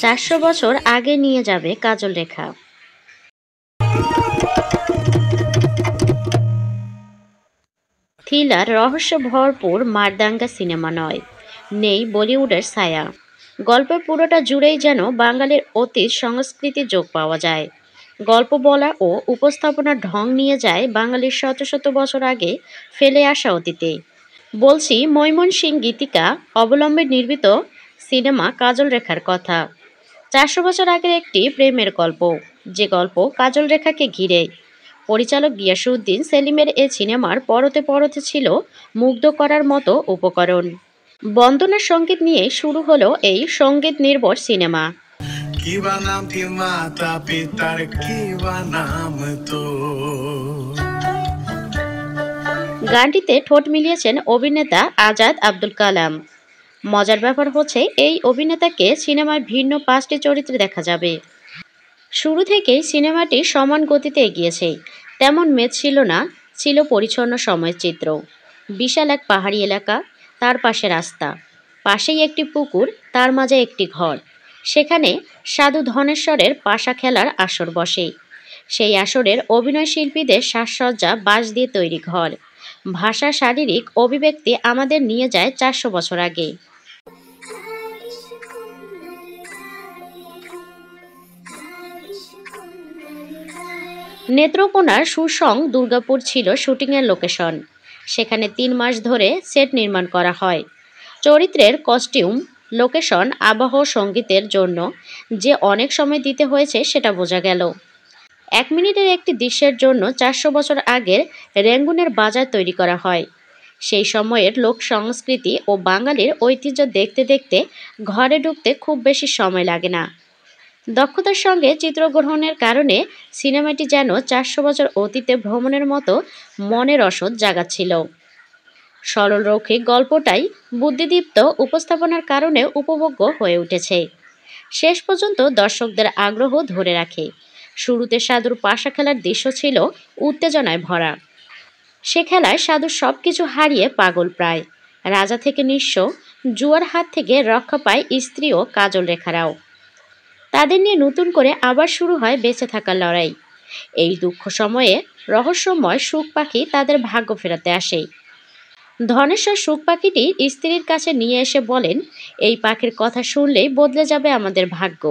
চারশো বছর আগে নিয়ে যাবে কাজল রেখা। থ্রিলার রহস্য ভরপুর মারদাঙ্গা সিনেমা নয়, নেই বলিউডের ছায়া। গল্পের পুরোটা জুড়েই যেন বাঙালির অতীত সংস্কৃতির যোগ পাওয়া যায়। গল্প বলা ও উপস্থাপনার ঢং নিয়ে যায় বাঙালির শত শত বছর আগে ফেলে আসা অতীতে। বলছি ময়মনসিং গীতিকা অবলম্বনে নির্মিত সিনেমা কাজল রেখার কথা। 400 বছর আগের একটি প্রেমের গল্প, যে গল্প কাজল রেখাকে ঘিরে। পরিচালক গিয়াসউদ্দিন সেলিমের এ সিনেমার পরতে পরতে ছিল মুগ্ধ করার মতো উপকরণ। বন্দনার সঙ্গীত নিয়ে শুরু হলো এই সঙ্গীত নির্ভর সিনেমা। গানটিতে ঠোঁট মিলিয়েছেন অভিনেতা আজাদ আব্দুল কালাম। মজার ব্যাপার হচ্ছে এই অভিনেতাকে সিনেমার ভিন্ন 5টি চরিত্রে দেখা যাবে। শুরু থেকেই সিনেমাটি সমান গতিতে এগিয়েছে, তেমন মেদ ছিল না, ছিল পরিচ্ছন্ন সময়ের চিত্র। বিশাল এক পাহাড়ি এলাকা, তার পাশে রাস্তা, পাশেই একটি পুকুর, তার মাঝে একটি ঘর। সেখানে সাধু ধনেশ্বরের পাশা খেলার আসর বসে। সেই আসরের অভিনয় শিল্পীদের সাজসজ্জা বাঁশ দিয়ে তৈরি ঘর। ভাষা, শারীরিক অভিব্যক্তি আমাদের নিয়ে যায় 400 বছর আগে। নেত্রকোনার সুসং দুর্গাপুর ছিল শুটিংয়ের লোকেশন। সেখানে 3 মাস ধরে সেট নির্মাণ করা হয়। চরিত্রের কস্টিউম, লোকেশন, আবহ, সঙ্গীতের জন্য যে অনেক সময় দিতে হয়েছে সেটা বোঝা গেল। 1 মিনিটের একটি দৃশ্যের জন্য 400 বছর আগের রেঙ্গুনের বাজার তৈরি করা হয়। সেই সময়ের লোক সংস্কৃতি ও বাঙালির ঐতিহ্য দেখতে দেখতে ঘরে ঢুকতে খুব বেশি সময় লাগে না। দক্ষতার সঙ্গে চিত্রগ্রহণের কারণে সিনেমাটি যেন 400 বছর অতীতে ভ্রমণের মতো মনের রসদ জাগাচ্ছিল। সরল রৌখিক গল্পটাই বুদ্ধিদীপ্ত উপস্থাপনার কারণে উপভোগ্য হয়ে উঠেছে। শেষ পর্যন্ত দর্শকদের আগ্রহ ধরে রাখে। শুরুতে সাধুর পাশা খেলার দৃশ্য ছিল উত্তেজনায় ভরা। সে খেলায় সাধু সব কিছু হারিয়ে পাগল প্রায়। রাজা থেকে নিঃস্ব, জুয়ার হাত থেকে রক্ষা পায় স্ত্রী ও কাজল রেখারাও। তাদের নিয়ে নতুন করে আবার শুরু হয় বেঁচে থাকার লড়াই। এই দুঃখ সময়ে রহস্যময় সুখ পাখি তাদের ভাগ্য ফেরাতে আসে। ধনেশ্বর সুখ পাখিটি স্ত্রীর কাছে নিয়ে এসে বলেন, এই পাখির কথা শুনলেই বদলে যাবে আমাদের ভাগ্য।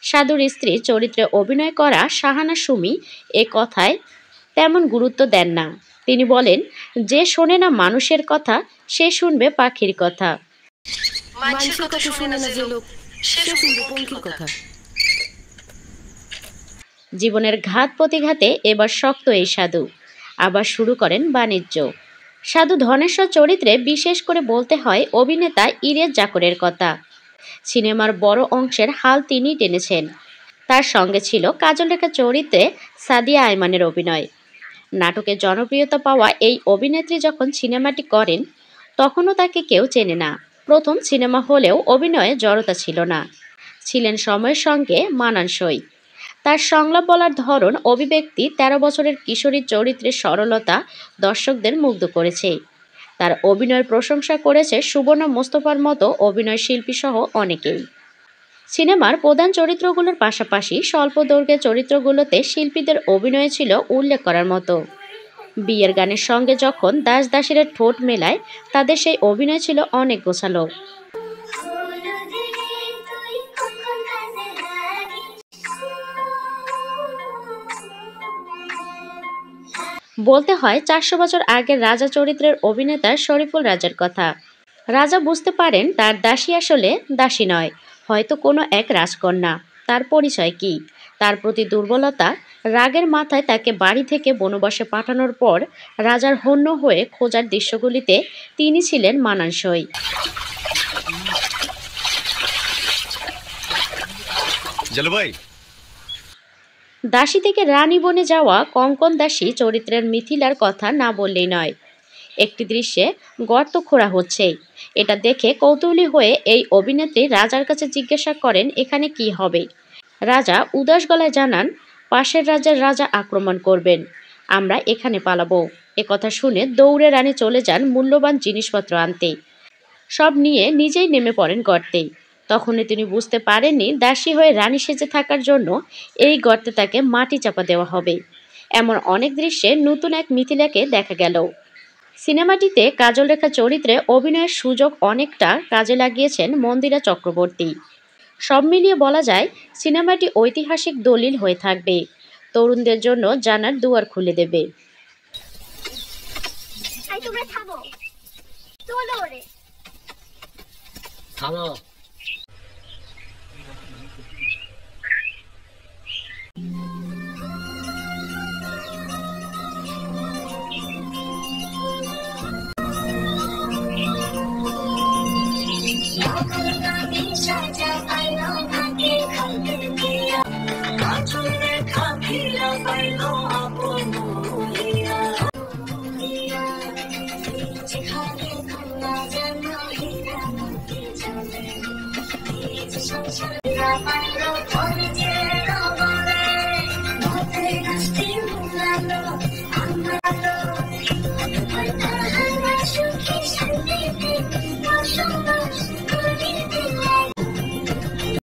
সাধুর স্ত্রী চরিত্রে অভিনয় করা শাহানা সুমি এ কথায় তেমন গুরুত্ব দেন না। তিনি বলেন, যে শোনে না মানুষের কথা সে শুনবে পাখির কথা। জীবনের ঘাত প্রতিঘাতে এবার শক্ত এই সাধু আবার শুরু করেন বাণিজ্য। সাধু ধনেশ্বর চরিত্রে বিশেষ করে বলতে হয় অভিনেতা ইরেজ জাকরের কথা। সিনেমার বড় অংশের হাল তিনিই টেনেছেন। তার সঙ্গে ছিল কাজল রেখা চরিত্রে সাদিয়া আইমানের অভিনয়। নাটকে জনপ্রিয়তা পাওয়া এই অভিনেত্রী যখন সিনেমাটি করেন তখনও তাকে কেউ চেনে না। প্রথম সিনেমা হলেও অভিনয়ে জড়তা ছিল না, ছিলেন সময়ের সঙ্গে মানানসই। তার সংলাপ বলার ধরন, অভিব্যক্তি, 13 বছরের কিশোরীর চরিত্রের সরলতা দর্শকদের মুগ্ধ করেছে। তার অভিনয়ের প্রশংসা করেছে সুবর্ণা মোস্তফার মতো অভিনয় শিল্পী সহ অনেকেই। সিনেমার প্রধান চরিত্রগুলোর পাশাপাশি স্বল্প দৈর্ঘ্যের চরিত্রগুলোতে শিল্পীদের অভিনয় ছিল উল্লেখ করার মতো। বিয়ের গানের সঙ্গে যখন দাস দাসীরা ঠোঁট মেলায়, তাদের সেই অভিনয় ছিল অনেক গোছালো। বলতে হয় 400 বছর আগের রাজা চরিত্রের অভিনেতা শরীফুল রাজার কথা। রাজা বুঝতে পারেন তার দাসী আসলে দাসী নয়, হয়তো কোনো এক রাজকন্যা। তার পরিচয় কি, তার প্রতি দুর্বলতা, রাগের মাথায় তাকে বাড়ি থেকে বনবাসে পাঠানোর পর রাজার হন্য হয়ে খোঁজার দৃশ্যগুলিতে তিনি ছিলেন মানানসই। দাসী থেকে রানী বনে যাওয়া কঙ্কন দাসী চরিত্রের মিথিলার কথা না বললেই নয়। একটি দৃশ্যে গর্ত খোঁড়া হচ্ছে, এটা দেখে কৌতূহলী হয়ে এই অভিনেত্রী রাজার কাছে জিজ্ঞাসা করেন এখানে কি হবে। রাজা উদাস গলায় জানান, পাশের রাজ্যের রাজা আক্রমণ করবেন, আমরা এখানে পালাবো। একথা শুনে দৌড়ে রানী চলে যান মূল্যবান জিনিসপত্র আনতে। সব নিয়ে নিজেই নেমে পড়েন গর্তে। তখনই তিনি বুঝতে পারেননি দাসী হয়ে রানী সেজে থাকার জন্য এই গর্তে তাকে মাটি চাপা দেওয়া হবে। এমন অনেক দৃশ্যে নতুন এক মিথিলাকে দেখা গেল। সিনেমাটিতে কাজল রেখা চরিত্রে অভিনয়ের সুযোগ অনেকটা কাজে লাগিয়েছেন মন্দিরা চক্রবর্তী। সব মিলিয়ে বলা যায় সিনেমাটি ঐতিহাসিক দলিল হয়ে থাকবে, তরুণদের জন্য জানার দুয়ার খুলে দেবে। সংসার